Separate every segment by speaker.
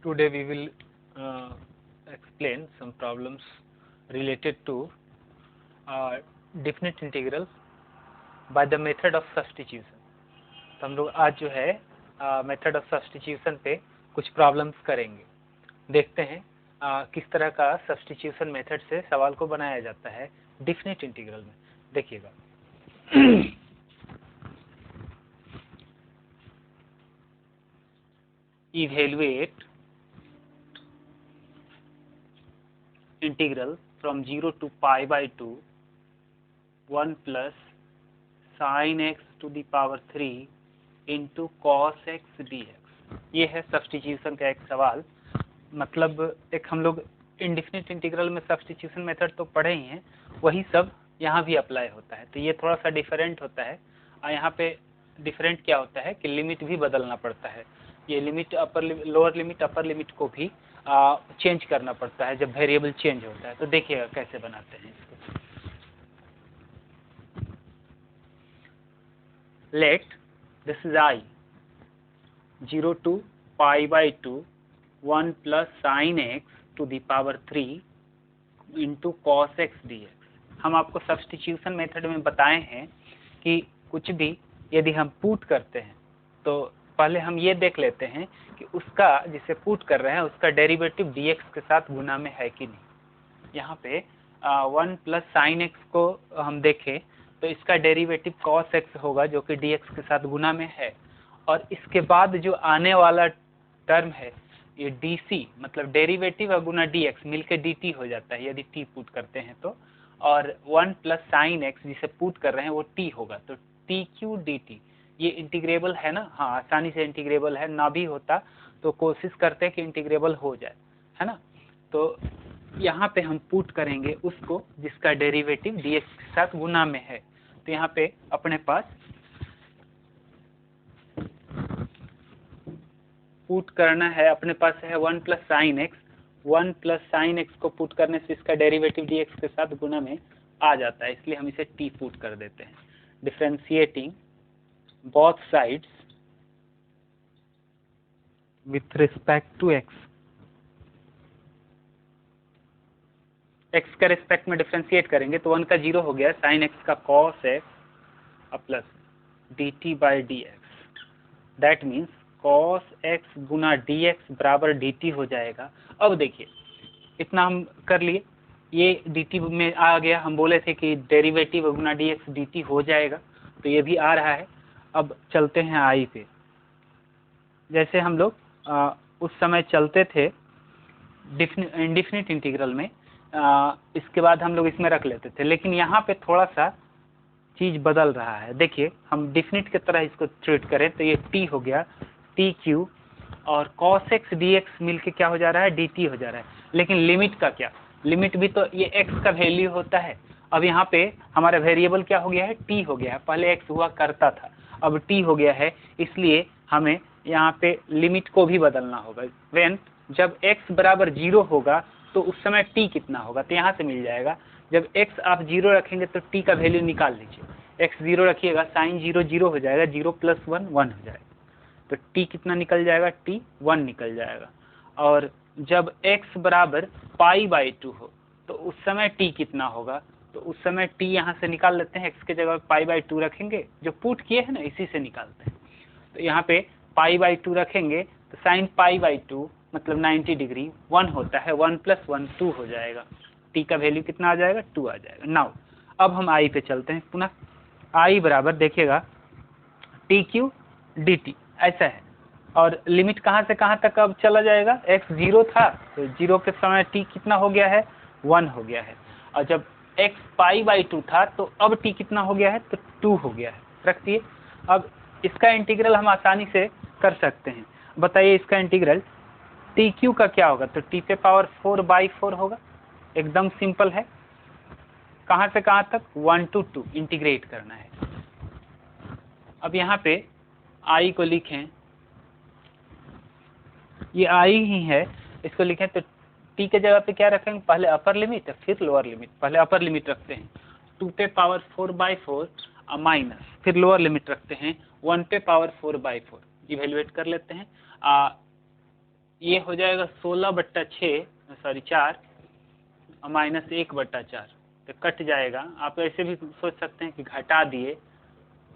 Speaker 1: Today we will explain some problems related to definite integral by the method of substitution. तो हम लोग आज जो है मेथड ऑफ सब्स्टिट्यूशन पे कुछ प्रॉब्लम्स करेंगे। देखते हैं किस तरह का सब्स्टिट्यूशन मेथड से सवाल को बनाया जाता है डिफिनिट इंटीग्रल में। देखिएगा evaluate integral from 0 to π/2 1 plus sin x to the power 3 into cos x dx। ये है सब्स्टिट्यूशन का एक सवाल। मतलब एक हम लोग इंडिफिनिट इंटीग्रल में सब्स्टिट्यूशन मेथड तो पढ़े ही हैं, वही सब यहाँ भी अप्लाई होता है। तो ये थोड़ा सा डिफरेंट होता है। यहाँ पे डिफरेंट क्या होता है कि लिमिट भी बदलना पड़ता है। ये limit lower limit upper limit को भी चेंज करना पड़ता है जब वेरिएबल चेंज होता है। तो देखिएगा कैसे बनाते हैं इसको। Let this is I 0 to π/2 1 plus sin x to the power 3 into cos x dx। हम आपको सब्स्टिट्यूशन मेथड में बताए हैं कि कुछ भी यदि हम पुट करते हैं तो पहले हम ये देख लेते हैं कि उसका जिसे पुट कर रहे हैं उसका डेरिवेटिव dx के साथ गुना में है कि नहीं। यहाँ पे 1 प्लस साइन एक्स को हम देखें तो इसका डेरिवेटिव cos x होगा जो कि dx के साथ गुना में है, और इसके बाद जो आने वाला टर्म है ये dc मतलब डेरिवेटिव और गुना dx मिलके dt हो जाता है यदि t पुट करते हैं तो, और 1 प्लस साइन एक्स जिसे पुट कर रहे हैं वो t होगा। तो tq dt ये इंटीग्रेबल है ना। हाँ, आसानी से इंटीग्रेबल है, ना भी होता तो कोशिश करते हैं कि इंटीग्रेबल हो जाए, है ना। तो यहाँ पे हम पुट करेंगे उसको जिसका डेरिवेटिव dx के साथ गुना में है। तो यहाँ पे अपने पास पुट करना है, अपने पास है 1 plus sine x. 1 plus sine x को पुट करने से इसका डेरिवेटिव dx के साथ गुना में आ जाता है, इसलिए हम इसे t पुट कर देते हैं। Differentiating both sides with respect to x। x का रिस्पेक्ट में डिफरेंशिएट करेंगे तो 1 का 0 हो गया, साइन एक्स का cos x plus dt/dx। That means cos x Guna dx बराबर dt हो जाएगा। अब देखिए इतना हम कर लिए, ये dt में आ गया। हम बोले थे कि डेरिवेटिव गुना dx dt हो जाएगा, तो ये भी आ रहा है। अब चलते हैं I पे। जैसे हम लोग उस समय चलते थे इंडिफिनिट इंटीग्रल में, इसके बाद हम लोग इसमें रख लेते थे, लेकिन यहाँ पे थोड़ा सा चीज़ बदल रहा है। देखिए हम डिफिनिट की तरह इसको ट्रीट करें तो ये t हो गया tq, और cos x dx मिलके क्या हो जा रहा है dt हो जा रहा है। लेकिन लिमिट का क्या, लिमिट भी तो ये x का वैल्यू होता है। अब यहाँ पे हमारा वेरिएबल क्या हो गया है t हो गया है, पहले x हुआ करता था अब t हो गया है, इसलिए हमें यहाँ पे लिमिट को भी बदलना होगा। व्हेन जब x बराबर 0 होगा तो उस समय t कितना होगा, तो यहाँ से मिल जाएगा। जब x आप 0 रखेंगे तो t का वैल्यू निकाल लीजिए। x 0 रखिएगा, साइन 0 0 हो जाएगा, 0 प्लस 1 1 हो जाएगा, तो t कितना निकल जाएगा, t 1 निकल जाएगा। और जब x बराबर π/2 हो तो उस समय t कितना होगा, तो उस समय t यहाँ से निकाल लेते हैं। x के जगह π/2 रखेंगे, जो पुट किए हैं ना इसी से निकालते हैं। तो यहाँ पे π/2 रखेंगे तो साइन π/2 मतलब 90 डिग्री 1 होता है, 1 प्लस 1 2 हो जाएगा। t का वैल्यू कितना आ जाएगा, 2 आ जाएगा। नाउ अब हम I पे चलते हैं पुनः। I बराबर देखिएगा tq dt ऐसा है, और लिमिट कहाँ से कहाँ तक अब चला जाएगा। x 0 था तो 0 के समय t कितना हो गया है, 1 हो गया है, और जब x π/2 था तो अब t कितना हो गया है, तो 2 हो गया है। रख दिए। अब इसका इंटीग्रल हम आसानी से कर सकते हैं। बताइए इसका इंटीग्रल tq का क्या होगा, तो t पे पावर 4/4 होगा। एकदम सिंपल है। कहाँ से कहाँ तक, 1 to 2 इंटीग्रेट करना है। अब यहाँ पे I को लिखें, ये I ही है, इसको लिखें तो t के जगह पे क्या रखेंगे, पहले अपर लिमिट फिर लोअर लिमिट। पहले अपर लिमिट रखते हैं 2 पे पावर 4/4 माइनस, फिर लोअर लिमिट रखते हैं 1 पे पावर 4/4। इवेल्युएट कर लेते हैं। ये हो जाएगा 16/6 सॉरी 4 माइनस 1/4, तो कट जाएगा। आप ऐसे भी सोच सकते हैं कि घटा दिए,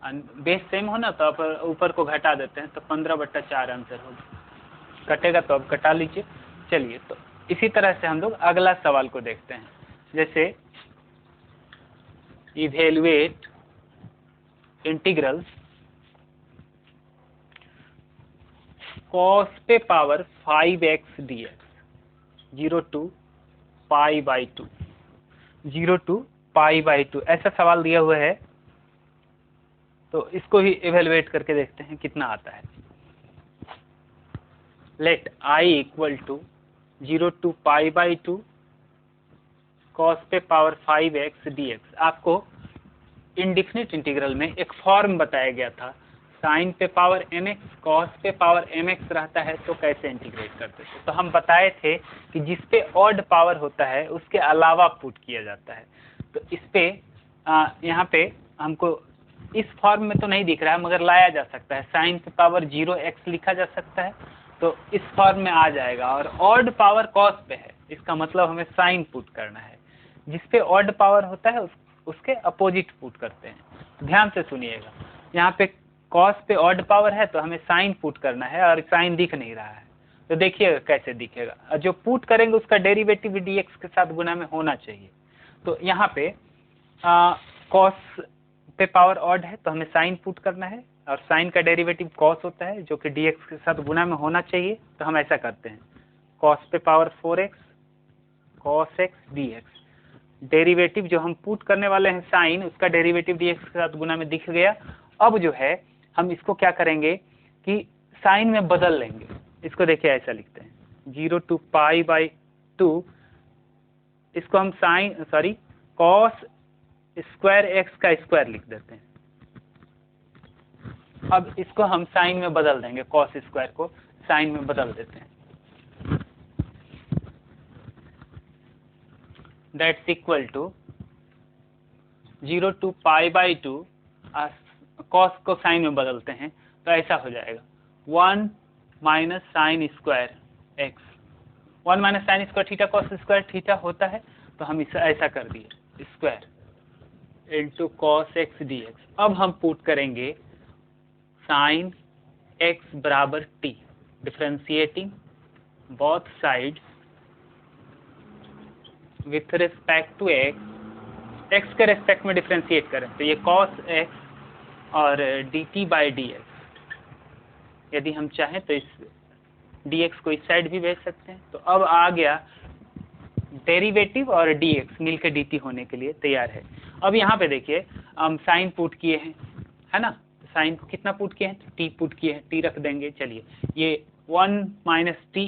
Speaker 1: बेस सेम हो ना तो आप ऊपर को घटा देते हैं, तो 15/4 आंसर होगा। कटेगा तो अब कटा लीजिए। चलिए, तो इसी तरह से हम लोग अगला सवाल को देखते हैं। जैसे इवेलुएट इंटीग्रल्स cos पे power 5x dx 0 to π/2, 0 to π/2 ऐसा सवाल दिया हुआ है। तो इसको ही इवेलुएट करके देखते हैं कितना आता है। Let I equal to 0 to π/2 cos पे पावर 5x dx। आपको इंडिफिनिट इंटीग्रल में एक फॉर्म बताया गया था, साइन पे पावर mx cos पे पावर mx रहता है तो कैसे इंटीग्रेट करते थे। तो हम बताए थे कि जिस पे ऑड पावर होता है उसके अलावा पुट किया जाता है। तो इस पे यहाँ पे हमको इस फॉर्म में तो नहीं दिख रहा है, मगर लाया जा सकता है। साइन पे पावर 0x लिखा जा सकता है, तो इस फॉर्म में आ जाएगा। और ऑड पावर कॉस पे है, इसका मतलब हमें साइन पुट करना है। जिस पे ऑड पावर होता है उसके अपोजिट पुट करते हैं। ध्यान से सुनिएगा, यहाँ पे कॉस पे ऑड पावर है तो हमें साइन पुट करना है, और साइन दिख नहीं रहा है, तो देखिएगा कैसे दिखेगा। जो पुट करेंगे उसका डेरिवेटिव भी dx के साथ गुना में होना चाहिए। तो यहाँ पे कॉस पे पावर ऑड है तो हमें साइन पुट करना है, और साइन का डेरिवेटिव कॉस होता है जो कि dx के साथ गुना में होना चाहिए। तो हम ऐसा करते हैं, कॉस पे power 4x cos x dx, derivative जो हम पुट करने वाले हैं साइन, उसका डेरिवेटिव dx के साथ गुना में दिख गया। अब जो है हम इसको क्या करेंगे कि साइन में बदल लेंगे। इसको देखिए ऐसा लिखते हैं 0 to π/2, इसको हम cos स्क्वायर x का स्क्वायर लिख देते हैं। अब इसको हम साइन में बदल देंगे, cos स्क्वायर को साइन में बदल देते हैं। That's equal to 0 to π/2, cos को साइन में बदलते हैं तो ऐसा हो जाएगा 1 minus sine square x. 1 minus sine square theta cos square theta होता है, तो हम इसे ऐसा कर दिए square into cos x d x. अब हम पुट करेंगे साइन एक्स बराबर t, differentiating both sides with respect to x. X के रेस्पेक्ट में डिफ्रेंशिएट करें तो ये कॉस एक्स और dt/dx। यदि हम चाहें तो इस dx को इस साइड भी भेज सकते हैं। तो अब आ गया डेरिवेटिव और dx मिलकर dt होने के लिए तैयार है। अब यहाँ पे देखिए हम साइन पुट किए हैं, है ना। साइन को कितना पुट किए हैं, तो t पुट किए हैं, t रख देंगे। चलिए, ये 1 माइनस टी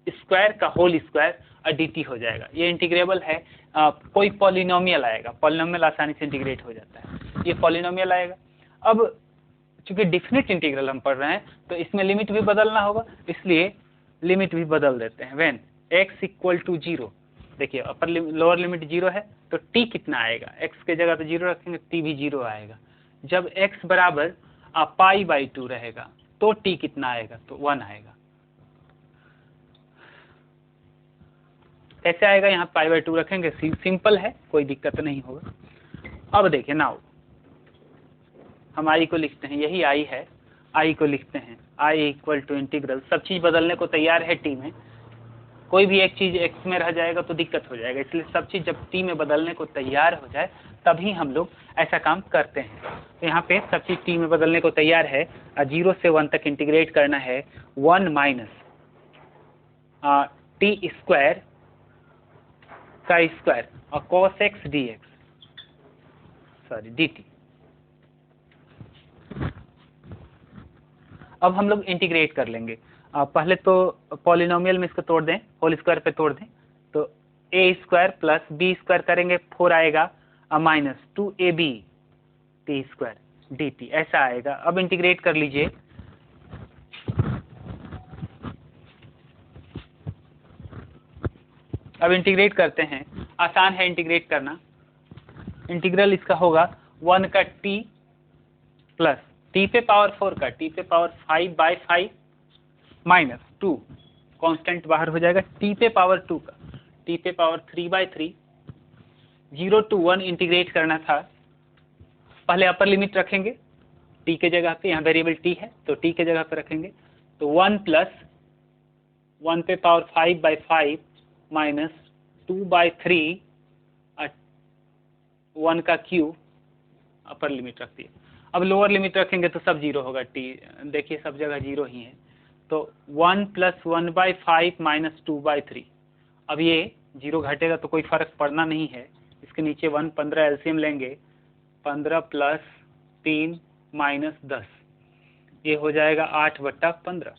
Speaker 1: स्क्वायर का होल स्क्वायर और dt हो जाएगा। ये इंटीग्रेबल है, कोई पॉलिनोमियल आएगा, पॉलिनोमियल आसानी से इंटीग्रेट हो जाता है। ये पॉलिनोमियल आएगा। अब चूंकि डिफिनिट इंटीग्रल हम पढ़ रहे हैं तो इसमें लिमिट भी बदलना होगा, इसलिए लिमिट भी बदल देते हैं। व्हेन x इक्वल टू 0, देखिए अपर लोअर लिमिट 0 है तो t कितना आएगा, x के जगह तो 0 रखेंगे, t भी 0 आएगा। जब x बराबर π/2 रहेगा तो t कितना आएगा, तो 1 आएगा। कैसे आएगा, यहाँ π/2 रखेंगे, सिंपल है, कोई दिक्कत नहीं होगा। अब देखिए नाउ हम i को लिखते हैं, यही i है, i को लिखते हैं i इक्वल टू इंटीग्रल। सब चीज़ बदलने को तैयार है t में, कोई भी एक चीज़ x में रह जाएगा तो दिक्कत हो जाएगा, इसलिए सब चीज़ जब t में बदलने को तैयार हो जाए तभी हम लोग ऐसा काम करते हैं। तो यहाँ पे सब चीज़ t में बदलने को तैयार है, 0 से 1 तक इंटीग्रेट करना है। 1 माइनस टी स्क्वायर का स्क्वायर और cos x dx dt। अब हम लोग इंटीग्रेट कर लेंगे। पहले तो पॉलिनोमियल में इसको तोड़ दें, होल स्क्वायर पे तोड़ दें, तो a square plus b square करेंगे 4 आएगा, minus 2ab t square dt ऐसा आएगा। अब इंटीग्रेट कर लीजिए, अब इंटीग्रेट करते हैं, आसान है इंटीग्रेट करना। इंटीग्रल इसका होगा 1 का t प्लस t पे पावर 4 का t पे पावर 5/5 माइनस 2 कांस्टेंट बाहर हो जाएगा t पे पावर 2 का, t पे पावर 3/3, 0 to 1 इंटीग्रेट करना था। पहले अपर लिमिट रखेंगे t के जगह पे, यहाँ वेरिएबल t है तो t के जगह पे रखेंगे, तो 1 प्लस 1 पे पावर 5/5 माइनस 2/3 1 का क्यूब, अपर लिमिट रख दिए। अब लोअर लिमिट रखेंगे तो सब जीरो होगा, t देखिए सब जगह जीरो ही है, तो 1 प्लस 1/5 माइनस 2/3। अब ये जीरो घटेगा तो कोई फर्क पड़ना नहीं है, इसके नीचे 1 15 एलसीएम लेंगे, 15 प्लस 3 माइनस 10, ये हो जाएगा 8/15।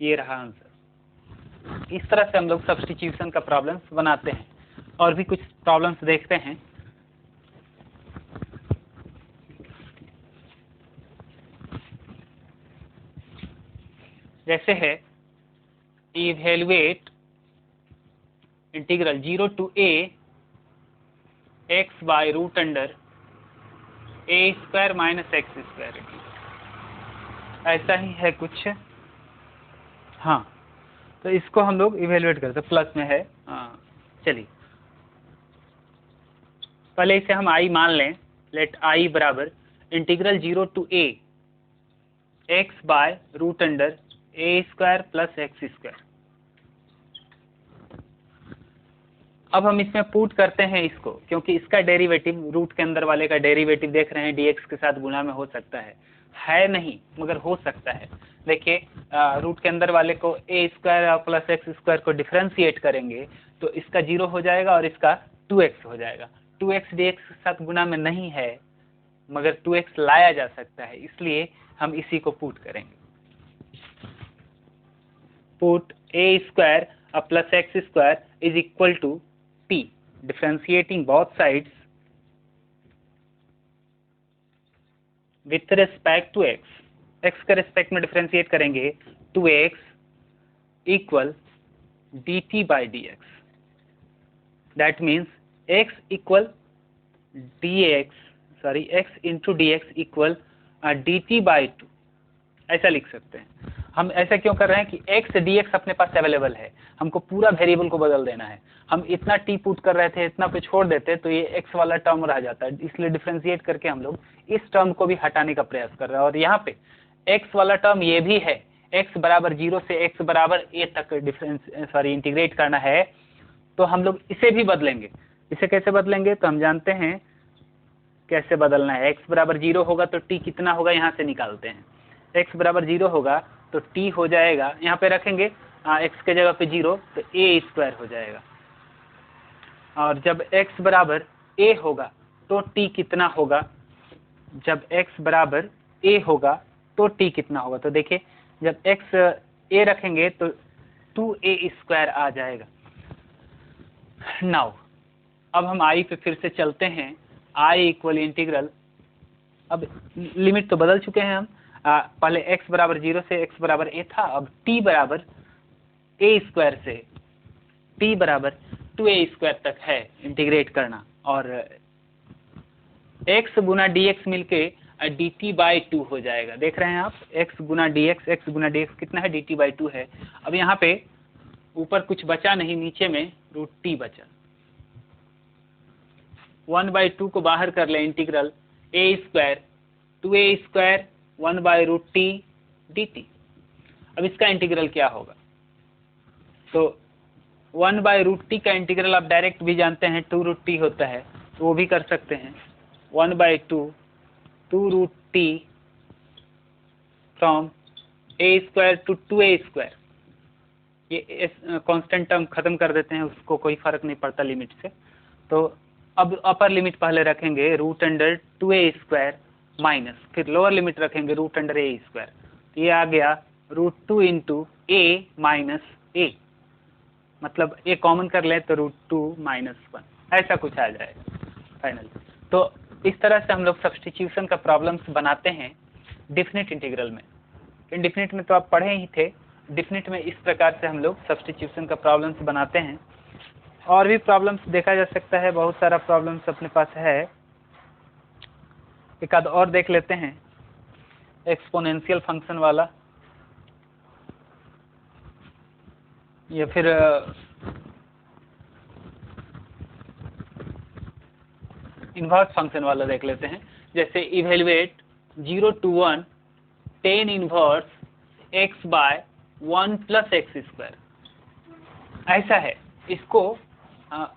Speaker 1: ये रहा आंसर। इस तरह से हम लोग सब्स्टिट्यूशन का प्रॉब्लम्स बनाते हैं। और भी कुछ प्रॉब्लम्स देखते हैं। जैसे है evaluate integral 0 to a x by root under a square minus x square, ऐसा ही है कुछ। हाँ, तो इसको हम लोग इवेलुएट करते, प्लस में है। चलिए पहले इसे हम i मान लें, लेट i बराबर integral 0 to a x by root under a square plus x square. अब हम इसमें पुट करते हैं इसको, क्योंकि इसका डेरिवेटिव रूट के अंदर वाले का डेरिवेटिव देख रहे हैं dx के साथ गुणा में हो सकता है नहीं मगर हो सकता है। देखिए रूट के अंदर वाले को a square plus x square को डिफरेंशिएट करेंगे तो इसका 0 हो जाएगा और इसका 2x हो जाएगा। 2x dx के साथ गुणा में नहीं है मगर 2x लाया जा सकता है, इसलिए हम इसी को पुट करेंगे। Put a square plus x square is equal to t, differentiating both sides with respect to x, x के रेस्पेक्ट में डिफरेंशिएट करेंगे 2x equal dt by dx, that means x equal dx x into dx equal dt by 2, ऐसा लिख सकते हैं। हम ऐसा क्यों कर रहे हैं कि x dx अपने पास अवेलेबल है, हमको पूरा वेरिएबल को बदल देना है। हम इतना t पुट कर रहे थे, इतना पे छोड़ देते तो ये x वाला टर्म रह जाता है, इसलिए डिफरेंशिएट करके हम लोग इस टर्म को भी हटाने का प्रयास कर रहे हैं। और यहाँ पे x वाला टर्म ये भी है, x बराबर 0 से x बराबर a तक इंटीग्रेट करना है, तो हम लोग इसे भी बदलेंगे। इसे कैसे बदलेंगे तो हम जानते हैं कैसे बदलना है। x बराबर 0 होगा तो t कितना होगा, यहाँ से निकालते हैं। x बराबर 0 होगा तो t हो जाएगा, यहाँ पे रखेंगे x के जगह पे 0 तो a स्क्वायर हो जाएगा। और जब x बराबर a होगा तो t कितना होगा, जब x बराबर a होगा तो t कितना होगा, तो देखिए जब x a रखेंगे तो 2a स्क्वायर आ जाएगा। नाउ अब हम i पे फिर से चलते हैं, i इक्वल इंटीग्रल, अब लिमिट तो बदल चुके हैं हम, पहले x बराबर 0 से x बराबर a था, अब t बराबर a स्क्वायर से t बराबर 2a स्क्वायर तक है इंटीग्रेट करना, और x गुना dx मिलके dt बाई 2 हो जाएगा। देख रहे हैं आप, x गुना dx कितना है, dt बाई 2 है। अब यहाँ पे ऊपर कुछ बचा नहीं, नीचे में रूट t बचा, 1/2 को बाहर कर ले, integral a square 2a square 1/√t dt। अब इसका इंटीग्रल क्या होगा, तो 1/√t का इंटीग्रल आप डायरेक्ट भी जानते हैं 2√t होता है, तो वो भी कर सकते हैं। 1/2 2√t from a square to 2a square, ये कांस्टेंट टर्म खत्म कर देते हैं, उसको कोई फर्क नहीं पड़ता लिमिट से। तो अब अपर लिमिट पहले रखेंगे root under 2a square minus, फिर लोअर लिमिट रखेंगे रूट अंडर a स्क्वायर, तो ये आ गया √2 इंटू a माइनस a, मतलब a कॉमन कर ले तो √2 माइनस 1, ऐसा कुछ आ जाएगा फाइनल। तो इस तरह से हम लोग सब्स्टिट्यूशन का प्रॉब्लम्स बनाते हैं डिफिनिट इंटीग्रल में। इंडिफिनिट में तो आप पढ़े ही थे, डिफिनिट में इस प्रकार से हम लोग सब्स्टिट्यूशन का प्रॉब्लम्स बनाते हैं। और भी प्रॉब्लम्स देखा जा सकता है, बहुत सारा प्रॉब्लम्स अपने पास है, एक आध और देख लेते हैं। एक्सपोनेंशियल फंक्शन वाला, या फिर इन्वर्स फंक्शन वाला देख लेते हैं। जैसे evaluate 0 to 1 tan inverse x by 1 plus x square, ऐसा है। इसको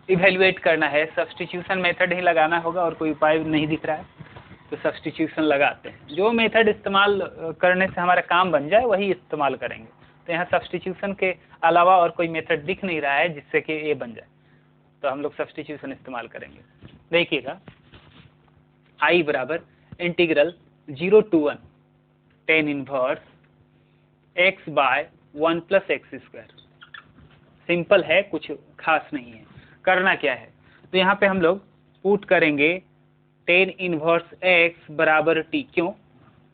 Speaker 1: इवेलुएट करना है, सब्स्टिट्यूशन मेथड ही लगाना होगा और कोई उपाय नहीं दिख रहा है तो सब्स्टिट्यूशन लगाते हैं। जो मेथड इस्तेमाल करने से हमारा काम बन जाए वही इस्तेमाल करेंगे। तो यहाँ सब्स्टिट्यूशन के अलावा और कोई मेथड दिख नहीं रहा है जिससे कि ये बन जाए, तो हम लोग सब्स्टिट्यूशन इस्तेमाल करेंगे। देखिएगा, आई बराबर integral 0 to 1 tan inverse x by 1 plus x square. Simple है, कुछ खास नहीं है। करना क्या है, तो यहाँ पे हम लोग पुट करेंगे tan इनवर्स x बराबर t। क्यों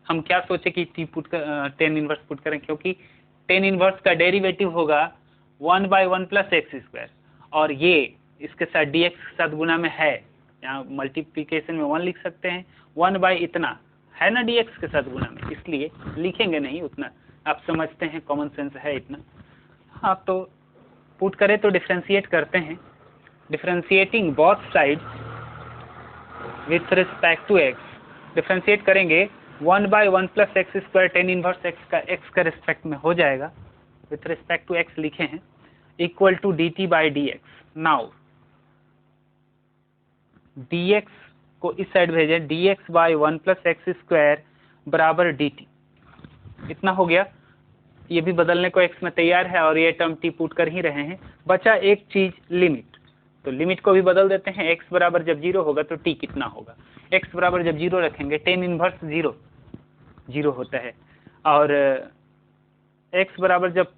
Speaker 1: हम क्या सोचे कि tan इनवर्स पुट करें, क्योंकि tan इनवर्स का डेरिवेटिव होगा 1 बाय 1 प्लस एक्स स्क्वायर, और ये इसके साथ dx के साथ गुना में है, यहाँ मल्टीप्लिकेशन में 1 लिख सकते हैं। 1 बाय इतना है ना dx के साथ गुना में, इसलिए लिखेंगे नहीं उतना, आप समझते हैं, कॉमन सेंस है इतना। हाँ, तो पुट करें तो डिफ्रेंशिएट करते हैं। Differentiating both sides with respect to x, differentiate करेंगे 1 by 1 plus x square tan inverse x का रिस्पेक्ट में हो जाएगा, विथ रिस्पेक्ट टू x लिखे हैं, equal to dt by dx। Now dx को इस साइड भेजें, dx by 1 plus x square बराबर dt, इतना हो गया। ये भी बदलने को x में तैयार है और ये टर्म t पुट कर ही रहे हैं। बचा एक चीज, लिमिट, तो लिमिट को भी बदल देते हैं। x बराबर जब 0 होगा तो t कितना होगा, x बराबर जब 0 रखेंगे tan इनवर्स 0 होता है, और x बराबर जब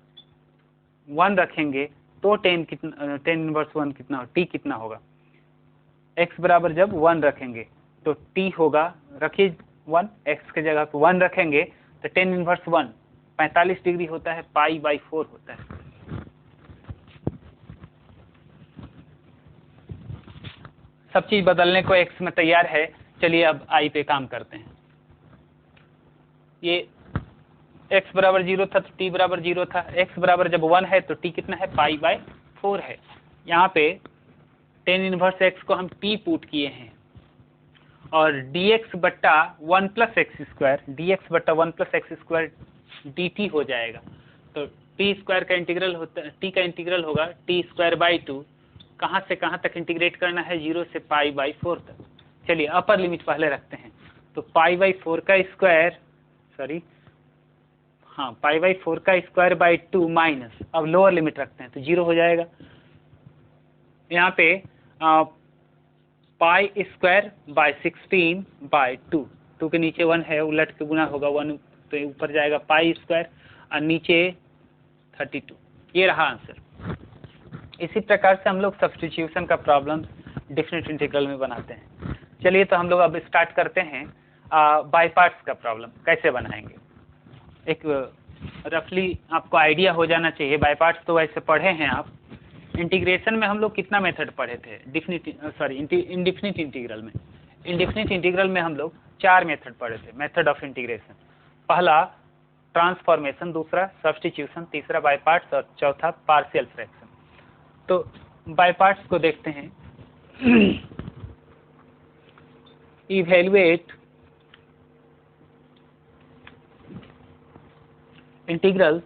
Speaker 1: 1 रखेंगे तो tan इनवर्स 1 कितना हो, t कितना होगा। x बराबर जब 1 रखेंगे तो t होगा, रखिए 1, x के जगह पे 1 रखेंगे तो tan इनवर्स 1 45 डिग्री होता है, पाई बाई 4 होता है। सब चीज बदलने को x में तैयार है। चलिए अब i पे काम करते हैं। ये x बराबर 0 था तो t बराबर 0 था, x बराबर जब 1 है तो t कितना है, पाई बाई 4 है। यहाँ पे tan इनवर्स x को हम t पुट किए हैं, और dx बट्टा 1 प्लस एक्स स्क्वायर, dx बट्टा 1 प्लस एक्स स्क्वायर dt हो जाएगा। तो t स्क्वायर का इंटीग्रल होता है, t का इंटीग्रल होगा t स्क्वायर बाई 2, कहाँ से कहाँ तक इंटीग्रेट करना है, 0 से पाई बाई 4 तक। चलिए अपर लिमिट पहले रखते हैं, तो पाई बाई 4 का स्क्वायर, सॉरी हाँ, पाई बाई 4 का स्क्वायर बाई 2 माइनस, अब लोअर लिमिट रखते हैं तो 0 हो जाएगा। यहाँ पे पाई स्क्वायर बाई 16 बाई 2 के नीचे 1 है, उलट के गुना होगा 1 तो ऊपर जाएगा पाई स्क्वायर और नीचे 32। ये रहा आंसर। इसी प्रकार से हम लोग सब्स्टिट्यूशन का प्रॉब्लम डेफिनेट इंटीग्रल में बनाते हैं। चलिए तो हम लोग अब स्टार्ट करते हैं बाय पार्ट्स का प्रॉब्लम कैसे बनाएंगे। एक रफली आपको आइडिया हो जाना चाहिए। बाय पार्ट्स तो वैसे पढ़े हैं आप, इंटीग्रेशन में हम लोग कितना मेथड पढ़े थे, इंडेफिनिट इंटीग्रल में। इंडेफिनिट इंटीग्रल में हम लोग 4 मेथड पढ़े थे, मेथड ऑफ इंटीग्रेशन। पहला ट्रांसफॉर्मेशन, दूसरा सब्स्टिट्यूशन, तीसरा बाय पार्ट्स और चौथा पार्शियल फ्रैक्शन। तो बाय पार्ट्स को देखते हैं। Evaluate integral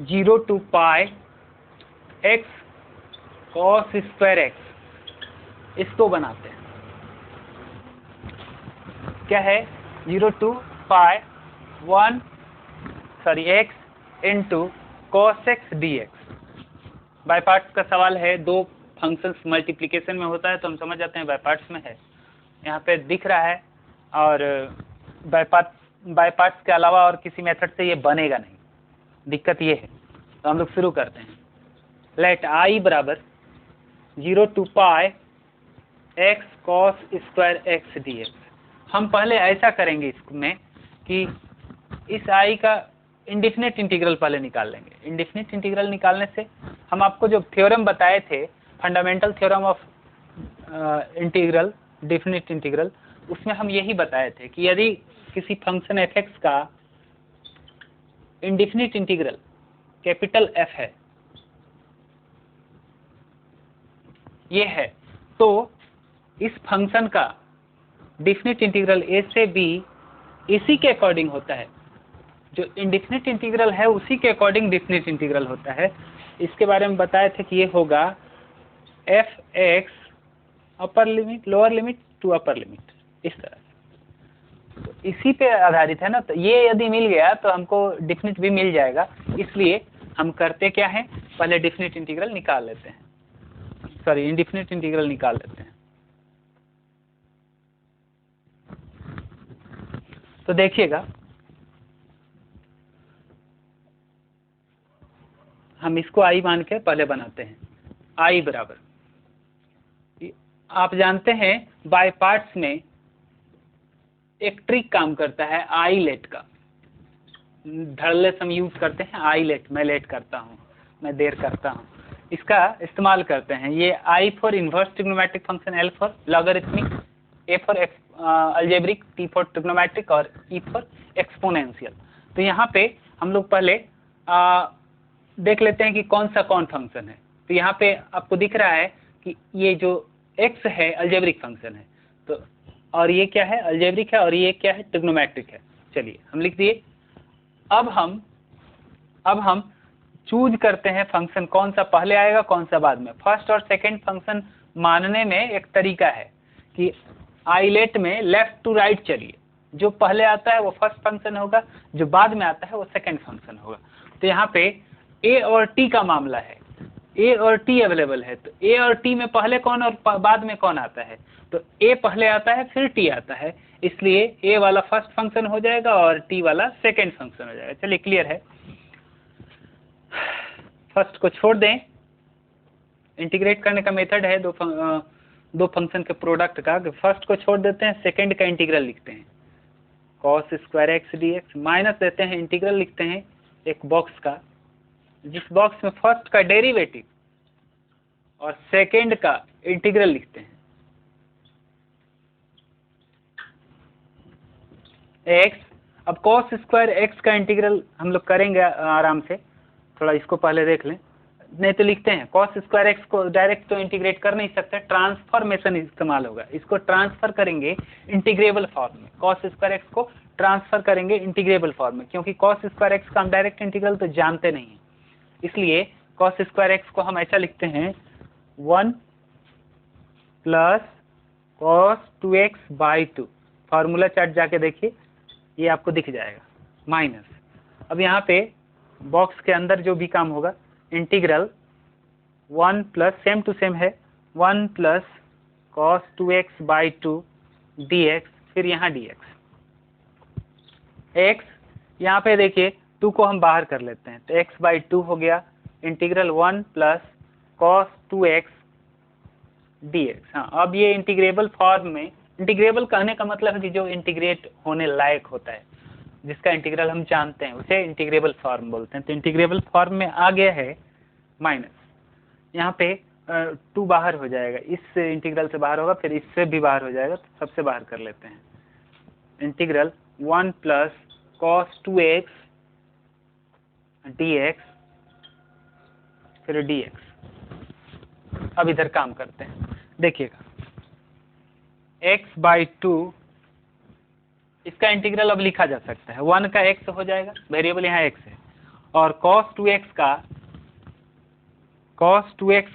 Speaker 1: zero to pi x cos square x, इसको बनाते हैं। क्या है, 0 to pi 1 x into cos x d x. By parts का सवाल है, 2 फंक्शंस मल्टीप्लिकेशन में होता है तो हम समझ जाते हैं बाय पार्ट्स में है, यहाँ पे दिख रहा है। और बाय पार्ट्स के अलावा और किसी मेथड से ये बनेगा नहीं, दिक्कत ये है। तो हम लोग शुरू करते हैं। लेट आई बराबर 0 to pi x cos square x d x. हम पहले ऐसा करेंगे इसमें कि इस आई का इंडेफिनिट इंटीग्रल पहले निकाल लेंगे। इंडेफिनिट इंटीग्रल निकालने से हम आपको जो थ्योरम बताए थे, fundamental theorem of integral, definite integral, उसमें हम यही बताए थे कि यदि किसी फंक्शन f(x) का इंडेफिनिट इंटीग्रल कैपिटल F है, ये है, तो इस फंक्शन का डेफिनिट इंटीग्रल a से b इसी के अकॉर्डिंग होता है। जो इंडेफिनिट इंटीग्रल है उसी के अकॉर्डिंग डेफिनिट इंटीग्रल होता है। इसके बारे में बताए थे कि ये होगा f(x) upper limit lower limit to upper limit, इस तरह से। तो इसी पे आधारित है ना, तो ये यदि मिल गया तो हमको डेफिनिट भी मिल जाएगा। इसलिए हम करते क्या है, पहले डेफिनिट इंटीग्रल निकाल लेते हैं, सॉरी इंडेफिनिट इंटीग्रल निकाल लेते हैं। तो देखिएगा, हम इसको आई मान के पहले बनाते हैं। आई बराबर, आप जानते हैं बाय पार्ट्स में एक ट्रिक काम करता है आई लेट का। धड़ल्ले से हम यूज करते हैं आई लेट, मैं लेट करता हूँ, मैं देर करता हूँ, इसका इस्तेमाल करते हैं। ये I for inverse trigonometric function, L for logarithmic, A for algebraic, T for trigonometric और ई फॉर एक्सपोनेंशियल। तो यहाँ पे हम लोग पहले देख लेते हैं कि कौन सा कौन फंक्शन है। तो यहाँ पे आपको दिख रहा है कि ये जो x है अलजेब्रिक फंक्शन है, तो और ये क्या है, अलजेब्रिक है, और ये क्या है, ट्रिग्नोमेट्रिक है। चलिए हम लिख दिए। अब हम चूज करते हैं फंक्शन कौन सा पहले आएगा कौन सा बाद में। फर्स्ट और सेकंड फंक्शन मानने में एक तरीका है कि आईलेट में लेफ्ट टू राइट चलिए, जो पहले आता है वो फर्स्ट फंक्शन होगा, जो बाद में आता है वो सेकंड फंक्शन होगा। तो यहाँ पे a और t का मामला है, a और t अवेलेबल है, तो a और t में पहले कौन और बाद में कौन आता है, तो a पहले आता है फिर t आता है, इसलिए a वाला फर्स्ट फंक्शन हो जाएगा और t वाला सेकंड फंक्शन हो जाएगा। चलिए क्लियर है। फर्स्ट को छोड़ दें, इंटीग्रेट करने का मेथड है दो फंक्शन के प्रोडक्ट का। फर्स्ट को छोड़ देते हैं, सेकंड का इंटीग्रल लिखते हैं cos square x dx, minus देते हैं, इंटीग्रल लिखते हैं एक बॉक्स का, जिस बॉक्स में फर्स्ट का डेरिवेटिव और सेकंड का इंटीग्रल लिखते हैं x। अब cos स्क्वायर x का इंटीग्रल हम लोग करेंगे आराम से, थोड़ा इसको पहले देख लें, नहीं तो लिखते हैं cos स्क्वायर x को डायरेक्ट तो इंटीग्रेट कर नहीं सकते, ट्रांसफॉर्मेशन इस्तेमाल होगा। इसको ट्रांसफर करेंगे इंटीग्रेबल फॉर्म में, cos स्क्वायर x को ट्रांसफर करेंगे इंटीग्रेबल फॉर्म में, क्योंकि cos स्क्वायर x का हम डायरेक्ट इंटीग्रल तो जानते नहीं हैं। इसलिए cos स्क्वायर x को हम ऐसा लिखते हैं 1 plus cos 2x by 2। Formula chart जाके देखिए, ये आपको दिख जाएगा, माइनस। अब यहाँ पे बॉक्स के अंदर जो भी काम होगा, integral 1 plus same to same है 1 plus cos 2x by 2 dx, फिर यहाँ dx। x यहाँ पे देखिए 2 को हम बाहर कर लेते हैं, तो x बाई 2 हो गया, integral 1 plus cos 2x dx। हाँ, अब ये इंटीग्रेबल फॉर्म में, इंटीग्रेबल कहने का मतलब है कि जो इंटीग्रेट होने लायक होता है, जिसका इंटीग्रल हम जानते हैं, उसे इंटीग्रेबल फॉर्म बोलते हैं। तो इंटीग्रेबल फॉर्म में आ गया है माइनस, यहाँ पे 2 बाहर हो जाएगा, इस इंटीग्रल से बाहर होगा, फिर इससे भी बाहर हो जाएगा, तो सबसे बाहर कर लेते हैं। Integral 1 plus cos 2x dx, फिर dx। अब इधर काम करते हैं, देखिएगा x बाई 2, इसका इंटीग्रल अब लिखा जा सकता है, 1 का x हो जाएगा, वेरिएबल यहाँ x है, और cos 2x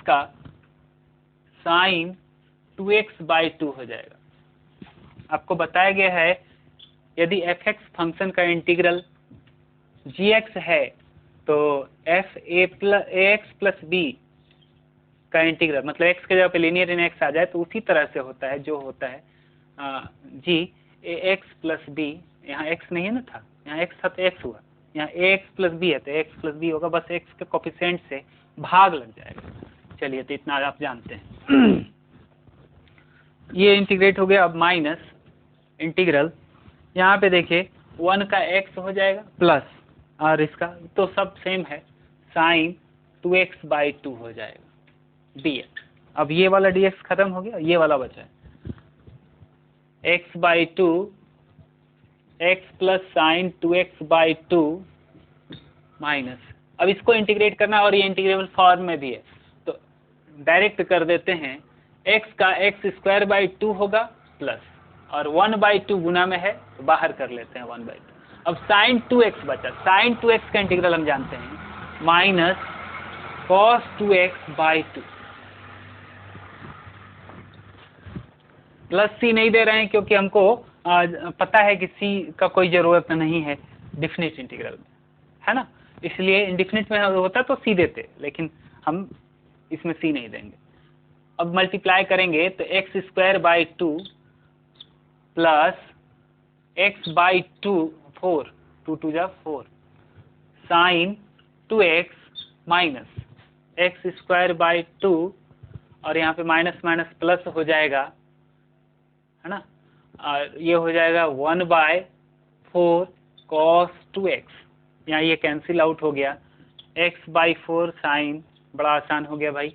Speaker 1: का साइन 2x बाई 2 हो जाएगा। आपको बताया गया है यदि f(x) फंक्शन का इंटीग्रल gx है तो f(ax प्लस b) का इंटीग्रल, मतलब x के जगह पे लीनियर इन x आ जाए तो उसी तरह से होता है, जो होता है g ax प्लस b। यहाँ x नहीं है ना था, यहाँ x था तो x हुआ, यहाँ ax प्लस b है तो x प्लस b होगा, बस x के कोफिशिएंट से भाग लग जाएगा। चलिए, तो इतना आप जानते हैं। ये इंटीग्रेट हो गया। अब माइनस इंटीग्रल, यहाँ पे देखिए 1 का x हो जाएगा प्लस, और इसका तो सब सेम है, साइन 2x बाई 2 हो जाएगा dx। अब ये वाला dx खत्म हो गया, ये वाला बचा है, x by two x plus sign 2x/2 minus, अब इसको इंटीग्रेट करना और ये इंटीग्रेबल फॉर्म में भी है तो डायरेक्ट कर देते हैं। x का x²/2 होगा प्लस और 1/2 गुना में है तो बाहर कर लेते हैं 1/2। अब साइन 2x बचा, साइन 2x का इंटीग्रल हम जानते हैं minus cos 2x/2 plus c नहीं दे रहे हैं क्योंकि हमको पता है कि c का कोई जरूरत नहीं है डिफिनिट इंटीग्रल में, है ना, इसलिए इंडिफिनिट में होता तो c देते, लेकिन हम इसमें c नहीं देंगे। अब मल्टीप्लाई करेंगे तो x²/2 प्लस x/2 4 2 2 जा 4 साइन 2x माइनस x²/2 और यहाँ पे माइनस माइनस प्लस हो जाएगा, है ना, और ये हो जाएगा 1/4 cos 2x, यहाँ ये कैंसिल आउट हो गया, x/4 साइन, बड़ा आसान हो गया भाई,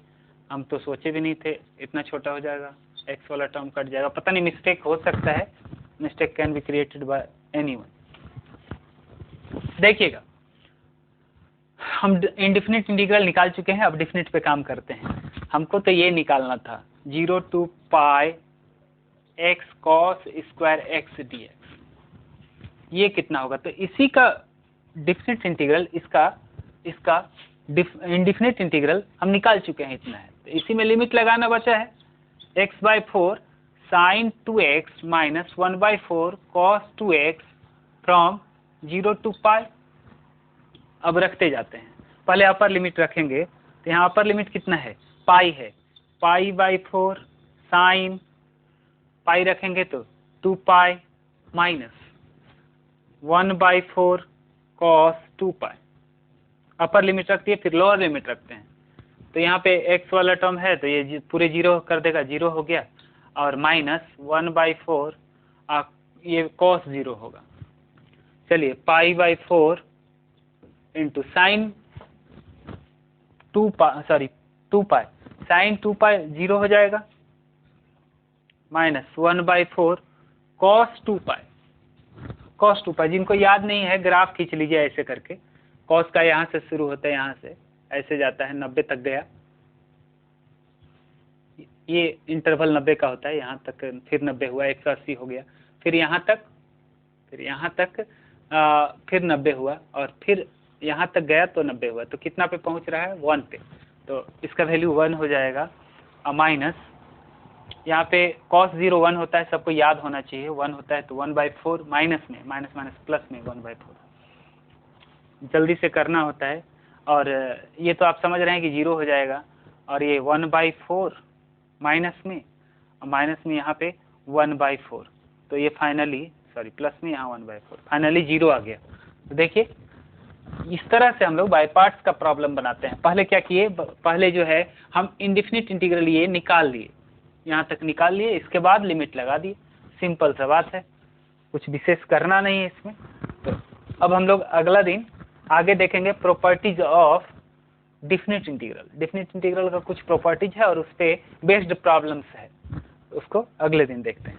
Speaker 1: हम तो सोचे भी नहीं थे इतना छोटा हो जाएगा, x वाला टर्म कट जाएगा, पता नहीं मिस्टेक हो सकता है, mistake can be created by anyone. देखिएगा हम इंडिफिनिट इंटीग्रल निकाल चुके हैं, अब डिफिनिट पे काम करते हैं। हमको तो ये निकालना था 0 to pi x cos square x dx, ये कितना होगा, तो इसी का डिफिनिट इंटीग्रल, इसका इंडिफिनिट इंटीग्रल हम निकाल चुके हैं, इतना है, तो इसी में लिमिट लगाना बचा है x/4 sine 2x minus 1/4 cos 2x from 0 to pi. अब रखते जाते हैं, पहले अपर लिमिट रखेंगे तो यहाँ अपर लिमिट कितना है, पाई है, पाई/4 साइन, पाई रखेंगे तो 2 पाई माइनस 1/4 cos 2 पाई, अपर लिमिट रखती है, फिर लोअर लिमिट रखते हैं, तो यहाँ पे x वाला टर्म है तो ये पूरे 0 कर देगा, 0 हो गया, और माइनस 1/4 ये cos 0 होगा। चलिए पाई/4 इंटू साइन 2 पाई साइन 2 पाई 0 हो जाएगा, माइनस 1/4 cos 2 पाई, जिनको याद नहीं है ग्राफ खींच लीजिए ऐसे करके, cos का यहाँ से शुरू होता है, यहाँ से ऐसे जाता है 90 तक गया, ये इंटरवल 90 का होता है, यहाँ तक फिर 90 हुआ, 180 हो गया, फिर यहाँ तक फिर 90 हुआ, और फिर यहाँ तक गया तो 90 हुआ, तो कितना पे पहुँच रहा है 1 पे, तो इसका वैल्यू 1 हो जाएगा, माइनस यहाँ पे cos 0 1 होता है, सबको याद होना चाहिए, 1 होता है तो 1/4 माइनस में, माइनस प्लस में 1/4, जल्दी से करना होता है, और ये तो आप समझ रहे हैं कि 0 हो जाएगा, और ये 1/4 माइनस में यहाँ पे 1/4, तो ये फाइनली प्लस में यहाँ 1/4, फाइनली 0 आ गया। तो देखिए इस तरह से हम लोग बाय पार्ट्स का प्रॉब्लम बनाते हैं। पहले क्या किए, पहले जो है हम इंडिफिनिट इंटीग्रल ये निकाल लिए, यहाँ तक निकाल लिए, इसके बाद लिमिट लगा दिए, सिंपल सा बात है, कुछ विशेष करना नहीं है इसमें। तो अब हम लोग अगला दिन आगे देखेंगे properties of definite integral. Definite integral का कुछ प्रॉपर्टीज है और उस पर बेस्ड प्रॉब्लम्स है, उसको अगले दिन देखते हैं।